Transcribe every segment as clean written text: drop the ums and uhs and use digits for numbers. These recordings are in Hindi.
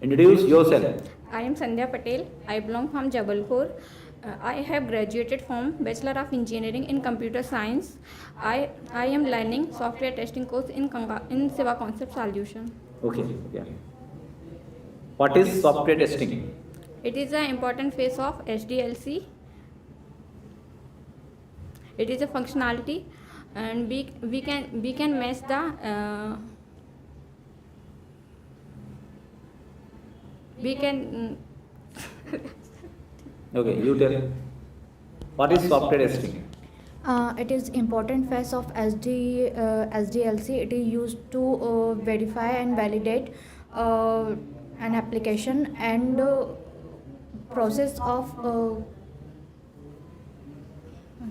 Introduce yourself. I am Sandhya Patel. I belong from Jabalpur. I have graduated from Bachelor of Engineering in Computer Science. I am learning software testing course in Seva Concept Solution. Okay. Yeah. What is software testing? It is an important phase of SDLC. It is a functionality, and we can match the we can Okay, you tell. What is software testing? It is important phase of SDLC. It is used to verify and validate an application and process of one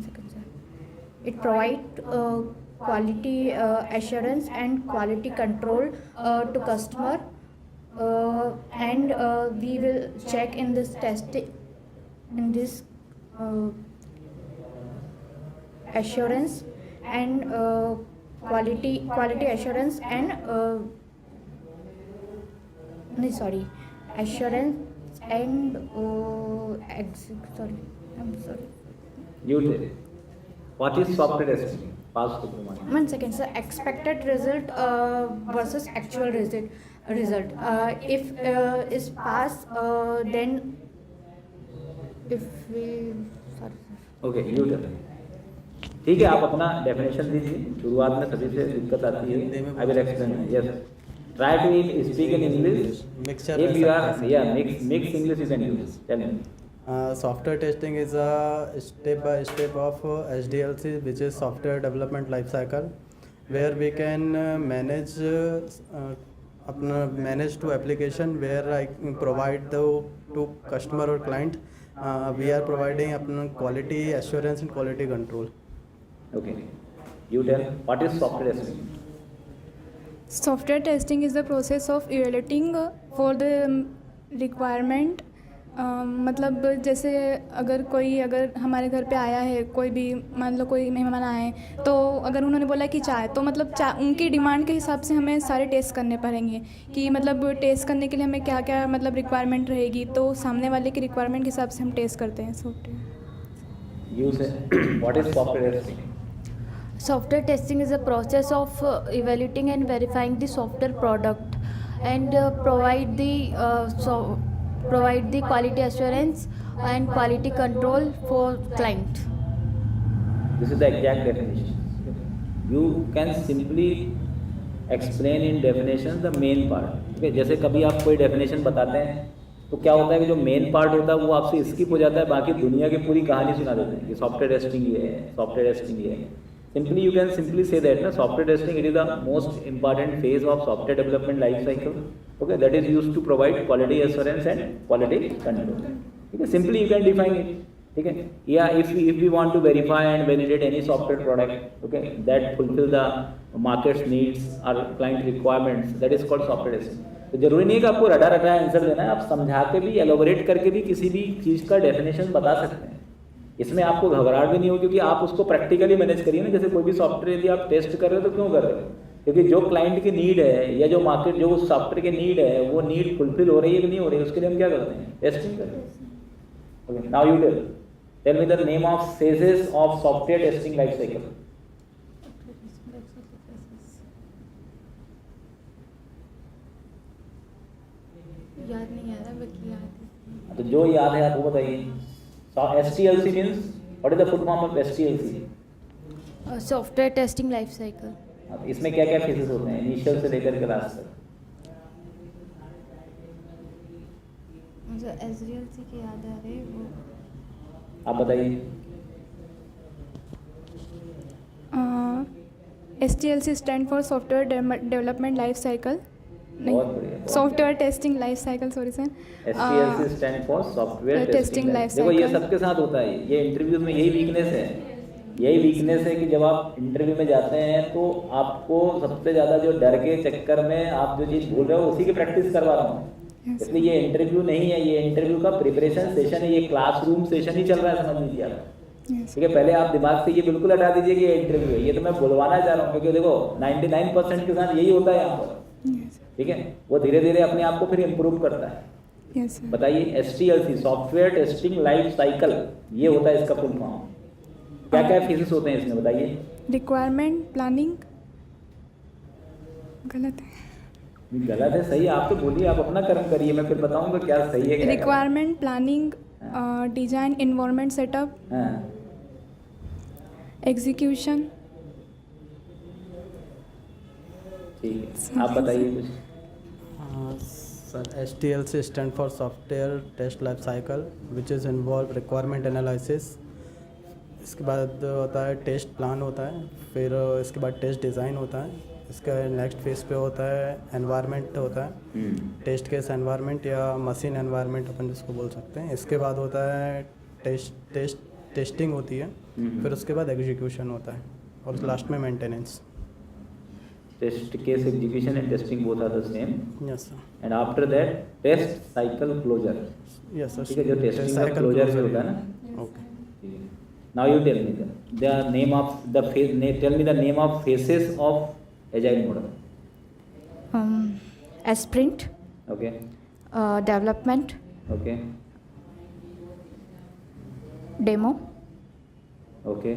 second, sir. It provides quality assurance and quality control to customer, and we will check in this assurance and quality assurance and assurance and I'm sorry. You tell. What is software testing? Pass to Kumar. 1 second, sir. Expected result versus actual result. If is pass, then if we sorry, sir. Okay you tell. ठीक है, आप अपना डेफिनेशन दीजिए. शुरुआत में सभी से दिक्कत आती है. I will explain. Yes, try to speak in English. If you are mix English you can use. Tell me. Software testing is a step-by-step of SDLC, which is software development life cycle, where we can manage to application where I provide to customer or client. We are providing quality assurance and quality control. Okay, you tell. What is software testing? Software testing is the process of evaluating for the requirement. मतलब जैसे अगर हमारे घर पे आया है कोई भी, मान लो कोई मेहमान आए, तो अगर उन्होंने बोला कि चाय, तो मतलब उनकी डिमांड के हिसाब से हमें सारे टेस्ट करने पड़ेंगे कि मतलब टेस्ट करने के लिए हमें क्या क्या मतलब रिक्वायरमेंट रहेगी, तो सामने वाले की रिक्वायरमेंट के हिसाब से हम टेस्ट करते हैं software. You say. What is software testing? Software testing is a process of evaluating and verifying the software product and provide the quality assurance and quality control for client. This is the exact definition. You can simply explain in definitions the main part. Okay, जैसे कभी आप कोई definition बताते हैं तो क्या होता है कि जो मेन पार्ट होता है वो आपसे स्किप हो जाता है, बाकी दुनिया की पूरी कहानी सुना देते हैं कि सॉफ्टवेयर टेस्टिंग ये है, सॉफ्टवेयर टेस्टिंग ये है. Simply you can simply say that na, software testing, it is the most important phase of software development life cycle. Okay, that is used to provide quality assurance and quality control. Okay, simply you can define it. Okay, yeah, if we want to verify and validate any software product, okay, that fulfill the market's needs or client requirements, that is called software testing. तो जरूरी नहीं है कि आपको रटा आंसर देना है, आप समझा के भी एलोबोरेट करके भी किसी भी चीज़ का डेफिनेशन बता सकते हैं. इसमें आपको घबराहट भी नहीं हो, क्योंकि आप उसको प्रैक्टिकली मैनेज करिए ना. जैसे कोई भी सॉफ्टवेयर यदि आप टेस्ट कर रहे हो तो क्यों कर रहे हो? क्योंकि जो क्लाइंट की नीड है या जो मार्केट जो उस सॉफ्टवेयर की नीड है वो नीड फुलफिल हो रही है कि नहीं हो रही है, उसके लिए हम क्या करते हैं? टेस्टिंग करते हैं. Okay, now you tell me the name of phases of software testing life cycle. याद नहीं आ रहा, बाकी याद है. तो जो याद है आप वो बताइए. STLC means, what is the full form of STLC? Software testing life cycle. अब इसमें क्या क्या फेजेस होते हैं इनिशियल से लेकर के लास्ट तक? मुझे SDLC के याद आ रहे वो. आप बताइए. STLC stand for software development life cycle. बहुत बढ़िया. Software testing life cycle, sorry sir. STLC stand for software testing life. देखो ये सबके साथ होता है, ये इंटरव्यूज में यही वीकनेस है कि जब आप इंटरव्यू में जाते हैं तो आपको सबसे ज़्यादा जो डर के चक्कर में आप जो चीज़ भूल रहे हो उसी की प्रैक्टिस करवा रहा हूँ. इसलिए ये इंटरव्यू नहीं है, ये इंटरव्यू का प्रिपरेशन सेशन है, ये क्लासरूम सेशन ही चल रहा है, समझ लीजिए आप. ठीक है, पहले आप दिमाग से ये बिल्कुल हटा दीजिए कि ये इंटरव्यू है, ये तो मैं बुलवाना चाह रहा हूँ, क्योंकि देखो 99% के साथ यही होता है यहाँ पर. ठीक है, वो धीरे धीरे अपने आप को फिर इम्प्रूव करता है। Yes sir. बताइए STLC, software testing life cycle, ये होता है इसका फुल फॉर्म। क्या क्या फेजेस होते हैं इसमें बताइए। रिक्वायरमेंट प्लानिंग, गलत है। गलत है सही, आप तो बोलिए, आप अपना कर्म करिए, मैं फिर बताऊंगा क्या सही है क्या गलत है। Requirement planning, design environment setup, हाँ, एग्जीक्यूशन। ठीक है, आप बताइए कुछ। Sir STLC stand for software test life cycle which is involve requirement analysis. इसके बाद होता है टेस्ट प्लान होता है, फिर इसके बाद टेस्ट डिज़ाइन होता है, इसका नेक्स्ट फेज पे होता है एनवायरनमेंट होता है, टेस्ट केस एनवायरनमेंट या मशीन एनवायरनमेंट अपन जिसको बोल सकते हैं। इसके बाद होता है टेस्टिंग होती है, फिर उसके बाद एग्जीक्यूशन होता है और लास्ट में maintenance. Test case execution and testing both are the same, yes sir. And after that test cycle closure. Yes sir. ठीक है, जो टेस्टिंग का क्लोजर भी होता है ना। Okay. Now you tell me the name of the phase, tell me the name of phases of agile model. sprint, okay development, okay demo, okay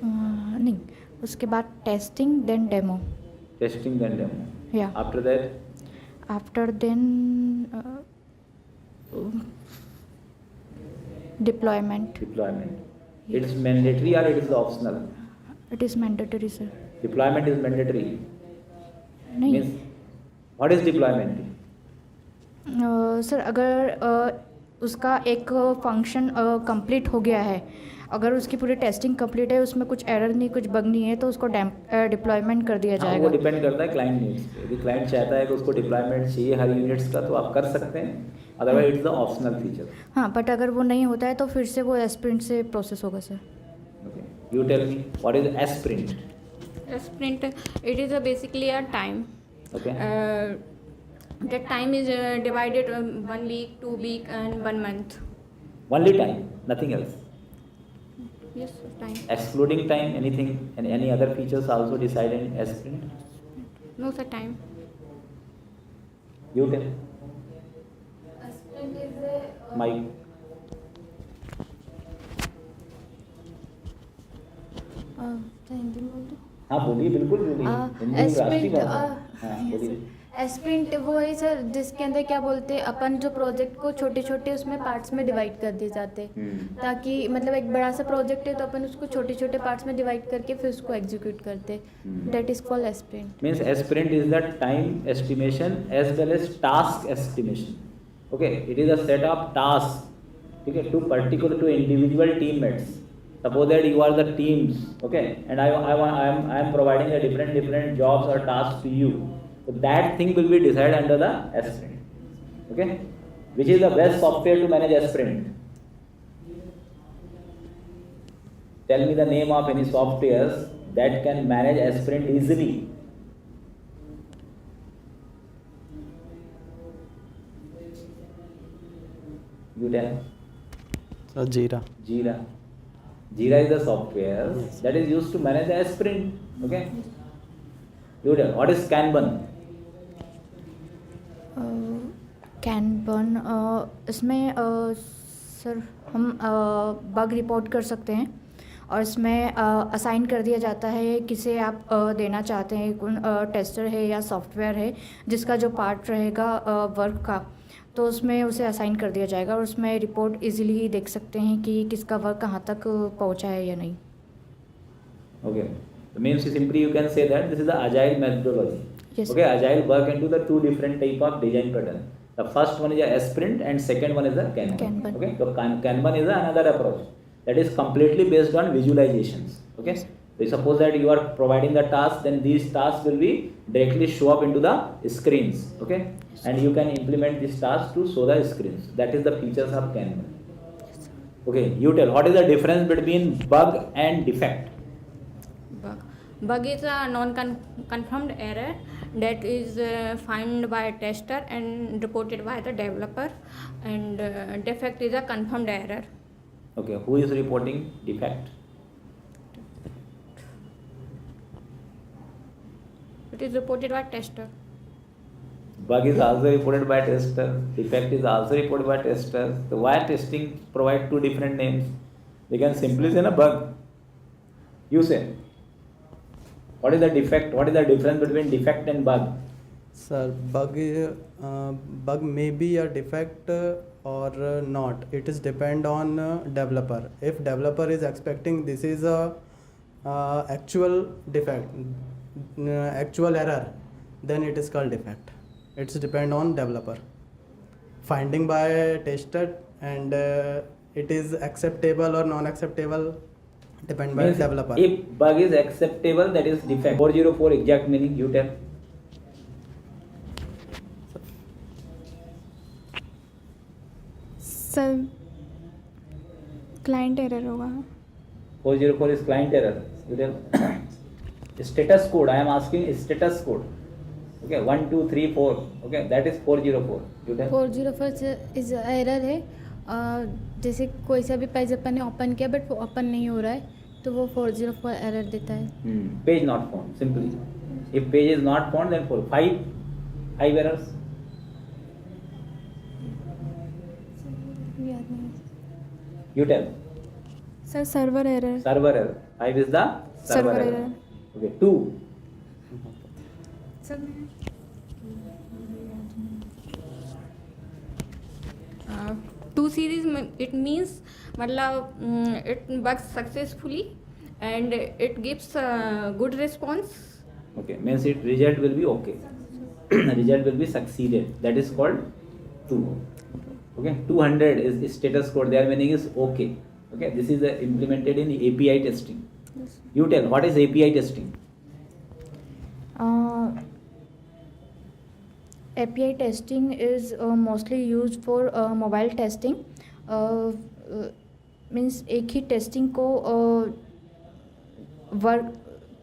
नहीं, उसके बाद testing, then demo, testing and demo. या after that after then deployment. Deployment. It is mandatory और it is optional? It is mandatory sir. Deployment is mandatory. नहीं means what is deployment? Sir, अगर उसका एक फंक्शन कंप्लीट हो गया है, अगर उसकी पूरी टेस्टिंग कंप्लीट है, उसमें कुछ एरर नहीं, कुछ बग नहीं है, तो उसको डिप्लॉयमेंट कर दिया वो जाएगा। डिपेंड करता है क्लाइंट नीड्स पे। यदि क्लाइंट चाहता है कि उसको डिप्लॉयमेंट चाहिए हर यूनिट्स का, तो आप कर सकते हैं, otherwise it's the optional feature. हाँ, बट अगर वो नहीं होता है तो फिर से वो स्प्रिंट से प्रोसेस होगा sir. Okay, you tell me what is sprint? Sprint, it is basically a time. Okay, That time is divided 1 week, 2 week, and 1 month. Only time, nothing else? Yes, time. Excluding time, anything and any other features also decided in sprint? No, sir, time. You tell. Mike. Hindi बोल दो। हाँ बोलिए, बिल्कुल बोलिए, हिंदी राष्ट्रीय भाषा है। हाँ बोलिए। स्प्रिंट वो है सर जिसके अंदर क्या बोलते हैं अपन, जो प्रोजेक्ट को छोटे छोटे उसमें पार्ट्स में डिवाइड कर दिए जाते हैं, ताकि मतलब एक बड़ा सा प्रोजेक्ट है तो अपन उसको छोटे छोटे पार्ट्स में डिवाइड करके फिर उसको एग्जीक्यूट करते हैं। That is called sprint. Means sprint is the time estimation as well as task estimation. Okay, it is a set of tasks, ठीक है, to individual teammates. Suppose that you are the teams, okay, and I am providing the different jobs or tasks to you. So that thing will be decided under the sprint. Okay, which is the best software to manage a sprint? Tell me the name of any softwares that can manage a sprint easily. You tell. Sir जीरा। Jira is the software that is used to manage the sprint. Okay. You tell. What is Kanban? कैनबन, इसमें सर हम बग रिपोर्ट कर सकते हैं और इसमें असाइन कर दिया जाता है किसे आप देना चाहते हैं, कौन टेस्टर है या सॉफ्टवेयर है जिसका जो पार्ट रहेगा वर्क का, तो उसमें उसे असाइन कर दिया जाएगा और उसमें रिपोर्ट इजीली देख सकते हैं कि किसका वर्क कहाँ तक पहुँचा है या नहीं। Okay. So means simply you can say that this is the agile methodology. Yes. Okay, agile work into the two different type of design pattern. The first one is a sprint and second one is a Kanban. Okay, so Kanban is another approach that is completely based on visualizations. Okay, so suppose that you are providing the task, then these tasks will be directly show up into the screens. Okay, and you can implement this task to show the screens. That is the features of Kanban. Okay, you tell what is the difference between bug and defect? Bug is a non-confirmed error that is found by a tester and reported by the developer, and defect is a confirmed error. Okay, who is reporting defect? It is reported by tester. Bug is also reported by tester. Defect is also reported by tester. So why testing provide two different names? They can simply say a bug. You say. What is the defect? What is the difference between defect and bug? Sir, bug may be a defect or not. It is depend on developer. If developer is expecting this is a actual defect, actual error, then it is called defect. It's depend on developer. Finding by tester and it is acceptable or non-acceptable depend by Means developer. if bug is acceptable, that is defect. 404 exact meaning you tell. Sir client error होगा. 404 is client error. You tell. Status code. I am asking status code. Okay, 1 2 3 4. Okay, that is 404. You tell. 404 is error है. जैसे कोई सा भी पेज अपन ने ओपन किया बट वो ओपन नहीं हो रहा है तो वो 404 एरर देता है. Page not found. Simply. If page is not found, then 4. 5 errors. याद नहीं. You tell. Sir server error. Server error. 5 is the server Server error. error. Okay, 2. Sir 2 series it means मतलब it works successfully and it gives good response. Okay, means it result will be okay. Result will be succeeded. That is called 2. Okay, 200 is status code. Their meaning is okay. Okay, this is implemented in API testing. You tell, what is API testing? API testing is mostly used for mobile testing. Means एक ही टेस्टिंग को वर्क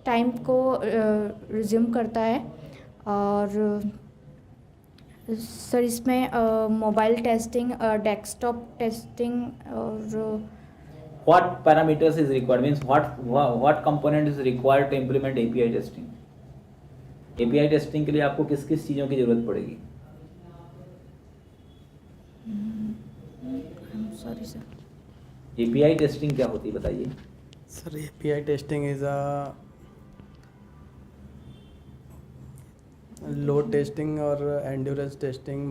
टाइम को रिज्यूम करता है. और सर इसमें मोबाइल टेस्टिंग, डेस्कटॉप टेस्टिंग और What parameters is required? Means what component is required to implement API testing? API testing के लिए आपको किस किस चीज़ों की ज़रूरत पड़ेगी? Sorry sir. API testing क्या होती है बताइए? Sir, API testing is a load testing or endurance testing,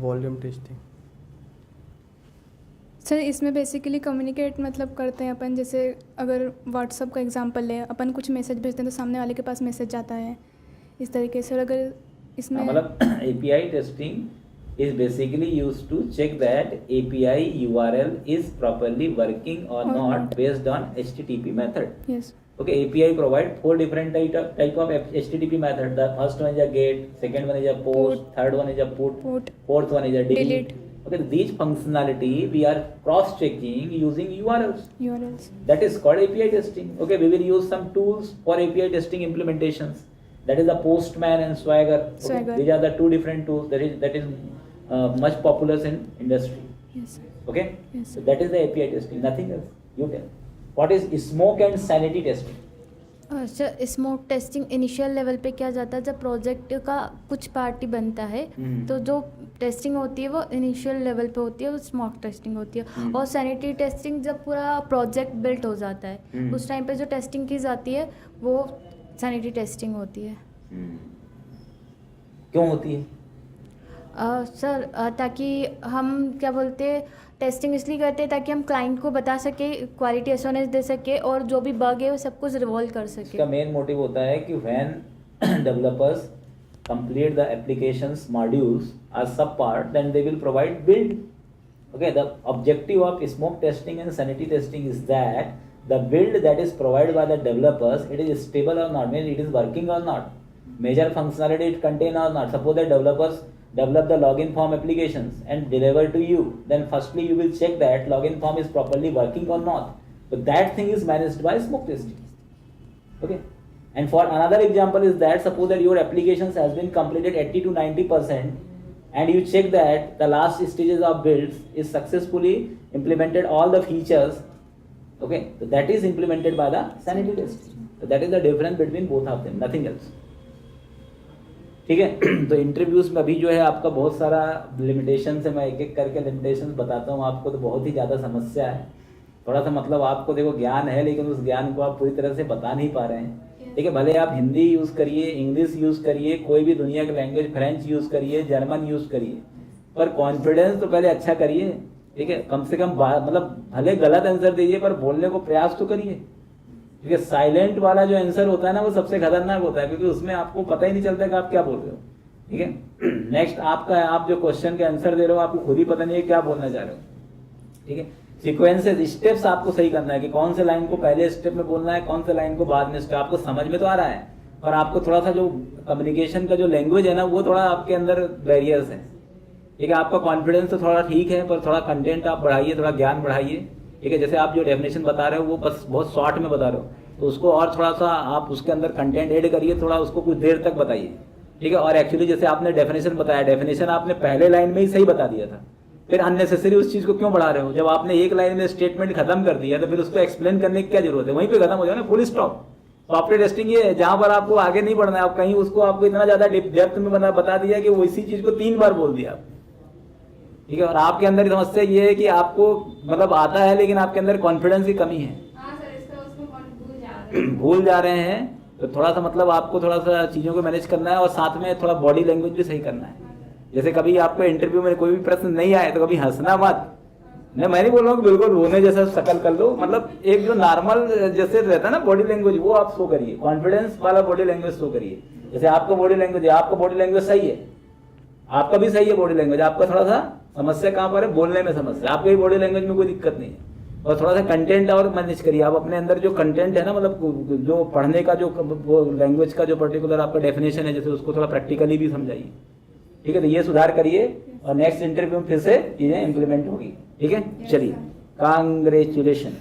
volume testing. Sir इसमें बेसिकली कम्युनिकेट मतलब करते हैं अपन. जैसे अगर व्हाट्सअप का एग्जांपल ले, अपन कुछ मैसेज भेजते हैं तो सामने वाले के पास मैसेज जाता है इस तरीके से. और अगर इसमें मतलब API testing is basically used to check that API URL is properly working or Or not not. based on HTTP method. Yes. Okay, API provide 4 different type of HTTP method. The first one is a GET, second one is a POST, third one is a PUT, fourth one is a delete. Delete. Okay, these functionality we are cross-checking using URLs. URLs. That is called API testing. Okay, we will use some tools for API testing implementations. That is the Postman and Swagger. Okay, Swagger. these are the two different tools that is much popular in industry. Yes. Okay, Yes. so that is the API testing. Nothing else. You tell. What is smoke and sanity testing? Sir smoke testing initial level पे किया जाता है जब प्रोजेक्ट का कुछ पार्ट ही बनता है. तो जो टेस्टिंग होती है वो इनिशियल लेवल पे होती है, वो स्मोक टेस्टिंग होती है. और सैनिटरी टेस्टिंग जब पूरा प्रोजेक्ट बिल्ट हो जाता है उस टाइम पे जो टेस्टिंग की जाती है वो सैनिटरी टेस्टिंग होती है. क्यों होती है? सर ताकि हम क्या बोलते हैं टेस्टिंग इसलिए करते हैं ताकि हम क्लाइंट को बता सके, क्वालिटी एश्योरेंस दे सके और जो भी बग है वो सब कुछ रिवॉल्व कर सके. इसका मेन मोटिव होता है कि when developers complete the applications modules as sub part, then they will provide build. Okay, the objective of smoke testing and sanity testing is that the build that is provided by the developers, it is stable or not, means it is working or not, major functionality it contain or not. Suppose the developers develop the login form applications and deliver to you, then firstly you will check that login form is properly working or not. So that thing is managed by smoke testing. Okay, and for another example is that suppose that your applications has been completed 80 to 90% and you check that the last stages of builds is successfully implemented all the features. Okay, so that is implemented by the sanity testing. So that is the difference between both of them, nothing else. ठीक है। तो इंटरव्यूज़ में अभी जो है आपका बहुत सारा लिमिटेशन है, मैं एक एक करके लिमिटेशन बताता हूँ आपको, तो बहुत ही ज़्यादा समस्या है। थोड़ा सा मतलब आपको देखो ज्ञान है, लेकिन उस ज्ञान को आप पूरी तरह से बता नहीं पा रहे हैं। ठीक है, भले आप हिंदी यूज़ करिए, इंग्लिश यूज़ करिए, कोई भी दुनिया की लैंग्वेज, फ्रेंच यूज़ करिए, जर्मन यूज़ करिए, पर कॉन्फिडेंस तो पहले अच्छा करिए। ठीक है, कम से कम मतलब भले गलत आंसर दीजिए पर बोलने को प्रयास तो करिए। ठीक है, साइलेंट वाला जो आंसर होता है ना, वो सबसे खतरनाक होता है, क्योंकि उसमें आपको पता ही नहीं चलता कि आप क्या बोल रहे हो। ठीक है, नेक्स्ट आपका, आप जो क्वेश्चन के आंसर दे रहे हो, आपको खुद ही पता नहीं है क्या बोलना चाह रहे हो। ठीक है, सीक्वेंसेस, स्टेप्स आपको सही करना है कि कौन से लाइन को पहले स्टेप में बोलना है, कौन से लाइन को बाद में। स्टेप आपको समझ में तो आ रहा है, पर आपको थोड़ा सा जो कम्युनिकेशन का जो लैंग्वेज है ना, वो थोड़ा आपके अंदर बैरियर्स है। ठीक है, आपका कॉन्फिडेंस तो थोड़ा ठीक है, पर थोड़ा कंटेंट आप बढ़ाइए, थोड़ा ज्ञान बढ़ाइए। ठीक है, जैसे आप जो डेफिनेशन बता रहे हो वो बस बहुत शॉर्ट में बता रहे हो, तो उसको और थोड़ा सा आप उसके अंदर कंटेंट ऐड करिए, थोड़ा उसको कुछ देर तक बताइए। ठीक है, और एक्चुअली जैसे आपने डेफिनेशन बताया, डेफिनेशन आपने पहले लाइन में ही सही बता दिया था, फिर अननेसेसरी उस चीज को क्यों बढ़ा रहे हो? जब आपने एक लाइन में स्टेटमेंट खत्म कर दिया तो फिर उसको एक्सप्लेन करने की क्या जरूरत है? वहीं पे खत्म हो जाए ना, फुल स्टॉप। सॉफ्टवेयर टेस्टिंग ये है जहां पर आपको आगे नहीं बढ़ना है, आप कहीं उसको आपको इतना ज्यादा डेप्थ में बता दिया कि वो इसी चीज को 3 बार बोल दिया। ठीक है, और आपके अंदर समस्या ये है कि आपको मतलब आता है, लेकिन आपके अंदर कॉन्फिडेंस की कमी है, भूल जा रहे हैं। तो थोड़ा सा मतलब आपको थोड़ा सा चीजों को मैनेज करना है, और साथ में थोड़ा बॉडी लैंग्वेज भी सही करना है। जैसे कभी आपको इंटरव्यू में कोई भी प्रश्न नहीं आए तो कभी हंसना मत। मैं नहीं बोल रहा हूँ कि बिल्कुल रोने जैसा शकल कर लो, मतलब एक जो नॉर्मल जैसे रहता है ना बॉडी लैंग्वेज, वो आप शो करिए, कॉन्फिडेंस वाला बॉडी लैंग्वेज शो करिए। जैसे आपका बॉडी लैंग्वेज है, आपका बॉडी लैंग्वेज सही है, आपका भी सही है बॉडी लैंग्वेज, आपका थोड़ा सा समस्या कहाँ पर है? बोलने में समस्या। आपकी बॉडी लैंग्वेज में कोई दिक्कत नहीं है, और थोड़ा सा कंटेंट और मैनेज करिए। आप अपने अंदर जो कंटेंट है ना, मतलब जो पढ़ने का जो लैंग्वेज का जो पर्टिकुलर आपका डेफिनेशन है, जैसे उसको थोड़ा प्रैक्टिकली भी समझाइए। ठीक है, तो ये सुधार करिए, और नेक्स्ट इंटरव्यू में फिर से चीजें इंप्लीमेंट होगी। ठीक है, चलिए, कांग्रेचुलेशन।